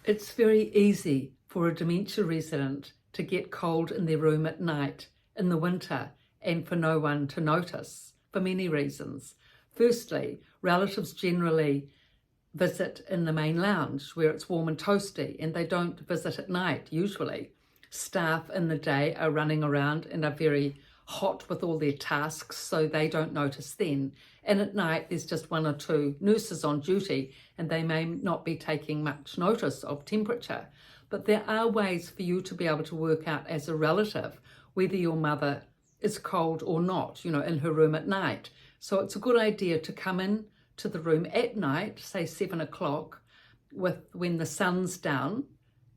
It's very easy for a dementia resident to get cold in their room at night in the winter and for no one to notice for many reasons. Firstly, relatives generally visit in the main lounge where it's warm and toasty, and they don't visit at night usually. Staff in the day are running around and are very hot with all their tasks, so they don't notice then. And at night there's just one or two nurses on duty and they may not be taking much notice of temperature. But there are ways for you to be able to work out as a relative whether your mother is cold or not, in her room at night. So it's a good idea to come in to the room at night, say 7 o'clock, when the sun's down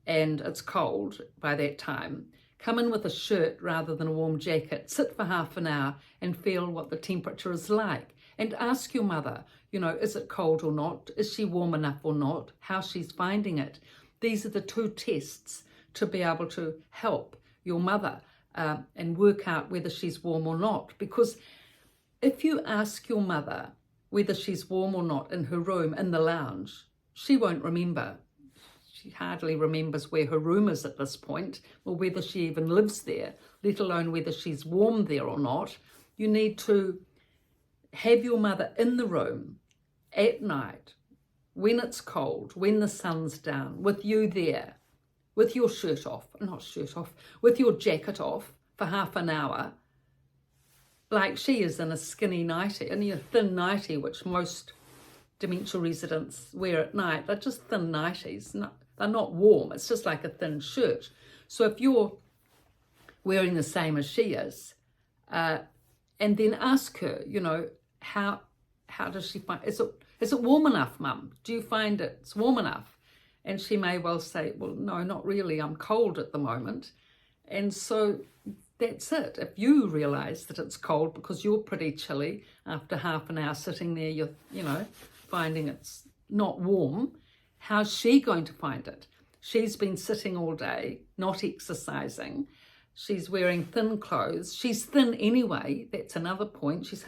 and it's cold by that time. Come in with a shirt rather than a warm jacket, sit for half an hour and feel what the temperature is like. And ask your mother, is it cold or not? Is she warm enough or not? How she's finding it. These are the two tests to be able to help your mother and work out whether she's warm or not. Because if you ask your mother whether she's warm or not in her room in the lounge, she won't remember. She hardly remembers where her room is at this point, or whether she even lives there, let alone whether she's warm there or not. You need to have your mother in the room at night, when it's cold, when the sun's down, with you there, with your with your jacket off for half an hour, like she is in a skinny nightie, and a thin nightie, which most dementia residents wear at night. They're just thin nighties. They're not warm. It's just like a thin shirt. So if you're wearing the same as she is, and then ask her, how does she find, is it warm enough, Mum? Do you find it's warm enough? And she may well say, well, no, not really. I'm cold at the moment. And so that's it. If you realise that it's cold because you're pretty chilly after half an hour sitting there, you're, finding it's not warm, how's she going to find it? She's been sitting all day, not exercising. She's wearing thin clothes. She's thin anyway. That's another point. She's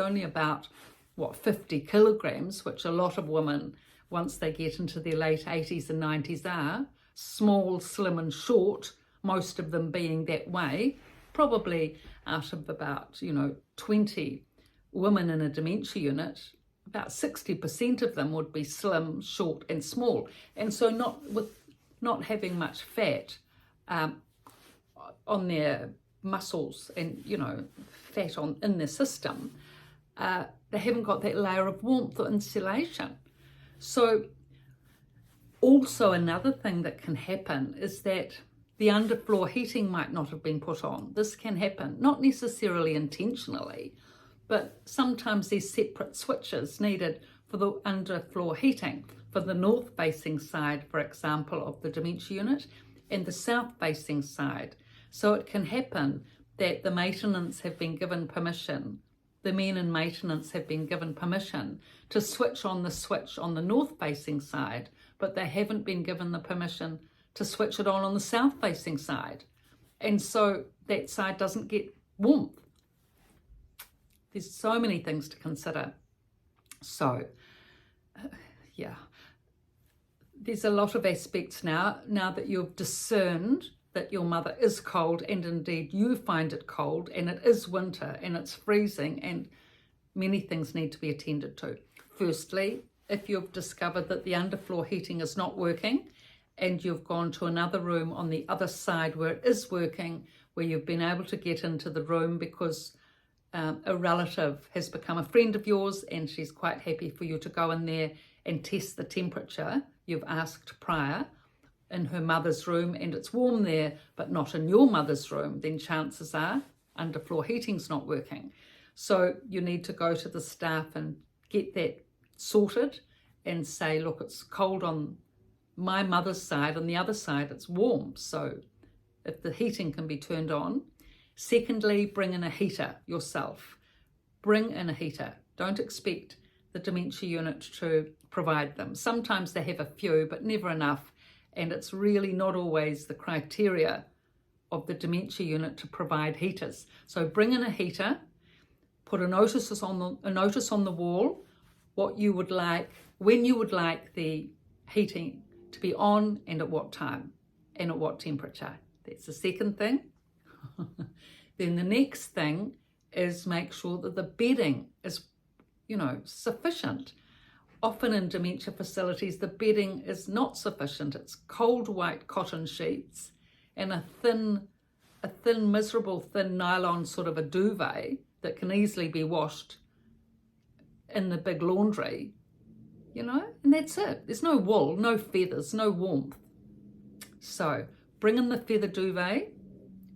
only about, 50 kilograms, which a lot of women, once they get into their late 80s and 90s, are. Small, slim and short, most of them being that way. Probably out of about, 20 women in a dementia unit, about 60% of them would be slim, short and small. And so not having much fat on their muscles and, fat in their system, they haven't got that layer of warmth or insulation. So also another thing that can happen is that the underfloor heating might not have been put on. This can happen, not necessarily intentionally, but sometimes there's separate switches needed for the underfloor heating, for the north-facing side, for example, of the dementia unit, and the south-facing side. So it can happen that the maintenance have been given permission, the men in maintenance have been given permission to switch on the switch on the north-facing side, but they haven't been given the permission to switch it on the south-facing side. And so that side doesn't get warmth. There's so many things to consider. So, there's a lot of aspects now that you've discerned that your mother is cold, and indeed you find it cold, and it is winter and it's freezing, and many things need to be attended to. Firstly, if you've discovered that the underfloor heating is not working and you've gone to another room on the other side where it is working, where you've been able to get into the room because a relative has become a friend of yours and she's quite happy for you to go in there and test the temperature you've asked prior in her mother's room, and it's warm there but not in your mother's room, then chances are underfloor heating's not working. So you need to go to the staff and get that sorted and say, look, it's cold on my mother's side, on the other side it's warm, so if the heating can be turned on. Secondly, bring in a heater yourself. Bring in a heater. Don't expect the dementia unit to provide them. Sometimes they have a few, but never enough. And it's really not always the criteria of the dementia unit to provide heaters. So bring in a heater, put a notice on the wall, what you would like, when you would like the heating to be on and at what time and at what temperature. That's the second thing. Then the next thing is make sure that the bedding is, sufficient. Often in dementia facilities, the bedding is not sufficient. It's cold white cotton sheets and a thin, miserable, thin nylon sort of a duvet that can easily be washed in the big laundry, and that's it. There's no wool, no feathers, no warmth. So bring in the feather duvet,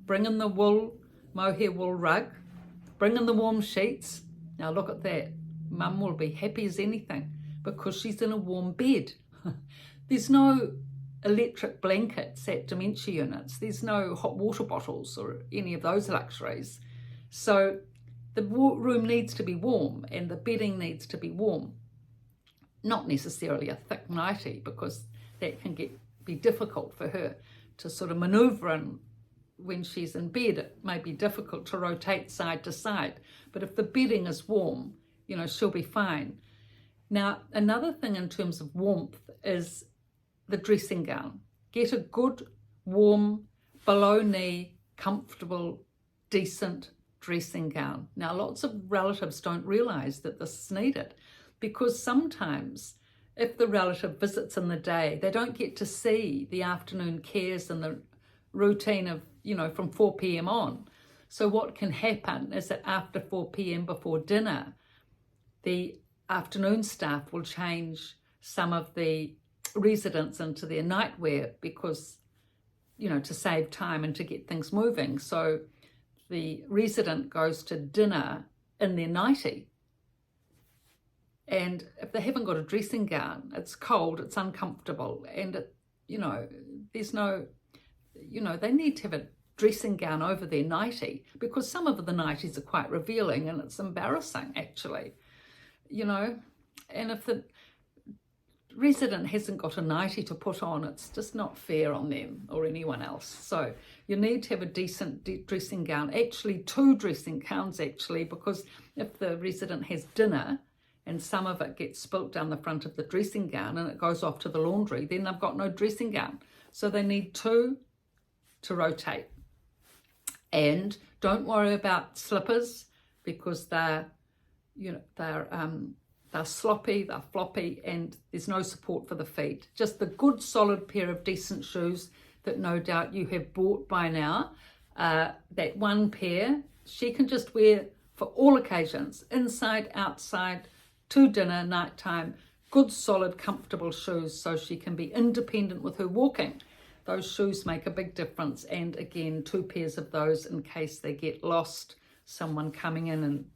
bring in the wool, mohair wool rug, bring in the warm sheets. Now look at that. Mum will be happy as anything because she's in a warm bed. There's no electric blankets at dementia units. There's no hot water bottles or any of those luxuries. So the room needs to be warm and the bedding needs to be warm. Not necessarily a thick nightie, because that can be difficult for her to sort of manoeuvre in. When she's in bed, it may be difficult to rotate side to side, but if the bedding is warm, she'll be fine. Now, another thing in terms of warmth is the dressing gown. Get a good, warm, below knee, comfortable, decent dressing gown. Now, lots of relatives don't realise that this is needed, because sometimes if the relative visits in the day, they don't get to see the afternoon cares and the routine of, from 4 p.m. on. So what can happen is that after 4 p.m. before dinner, the afternoon staff will change some of the residents into their nightwear because, to save time and to get things moving. So the resident goes to dinner in their nightie. And if they haven't got a dressing gown, it's cold, it's uncomfortable, and there's no, they need to have a dressing gown over their nightie, because some of the nighties are quite revealing and it's embarrassing actually, and if the resident hasn't got a nightie to put on, it's just not fair on them or anyone else. So you need to have a decent dressing gown, actually 2 dressing gowns actually, because if the resident has dinner and some of it gets spilt down the front of the dressing gown and it goes off to the laundry, then they've got no dressing gown. So they need 2 to rotate. And don't worry about slippers, because they're sloppy, they're floppy, and there's no support for the feet. Just the good solid pair of decent shoes that no doubt you have bought by now. That one pair she can just wear for all occasions, inside, outside, to dinner, nighttime. Good solid comfortable shoes so she can be independent with her walking. Those shoes make a big difference, and again 2 pairs of those in case they get lost, someone coming in and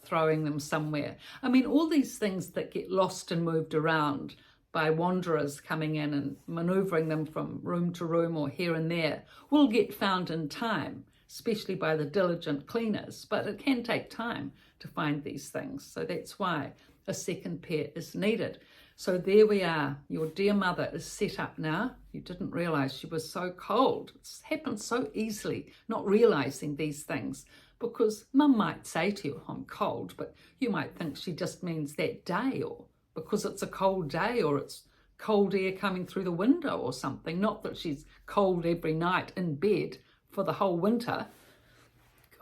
throwing them somewhere. I mean, all these things that get lost and moved around by wanderers coming in and manoeuvring them from room to room or here and there will get found in time, especially by the diligent cleaners, but it can take time to find these things. So that's why a second pair is needed. So there we are. Your dear mother is set up now. You didn't realise she was so cold. It's happened so easily, not realising these things, because mum might say to you, I'm cold, but you might think she just means that day, or because it's a cold day, or it's cold air coming through the window or something. Not that she's cold every night in bed for the whole winter.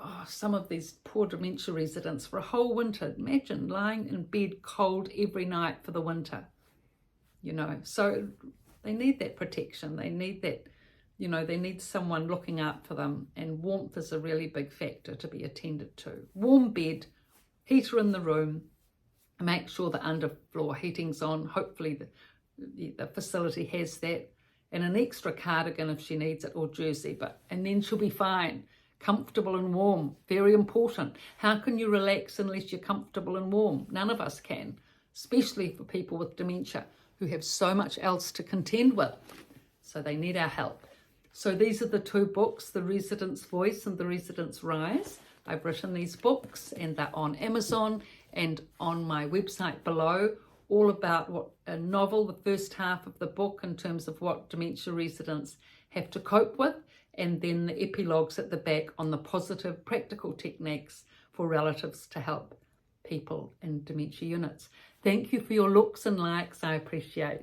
Oh, some of these poor dementia residents for a whole winter. Imagine lying in bed cold every night for the winter, So they need that protection. They need that, they need someone looking out for them. And warmth is a really big factor to be attended to. Warm bed, heater in the room, make sure the underfloor heating's on. Hopefully the facility has that. And an extra cardigan if she needs it, or jersey, and then she'll be fine. Comfortable and warm, very important. How can you relax unless you're comfortable and warm? None of us can, especially for people with dementia who have so much else to contend with. So they need our help. So these are the 2 books, The Resident's Voice and The Resident's Rise. I've written these books and they're on Amazon and on my website below, all about what a novel, the first half of the book in terms of what dementia residents have to cope with, and then the epilogues at the back on the positive practical techniques for relatives to help people in dementia units. Thank you for your looks and likes. I appreciate.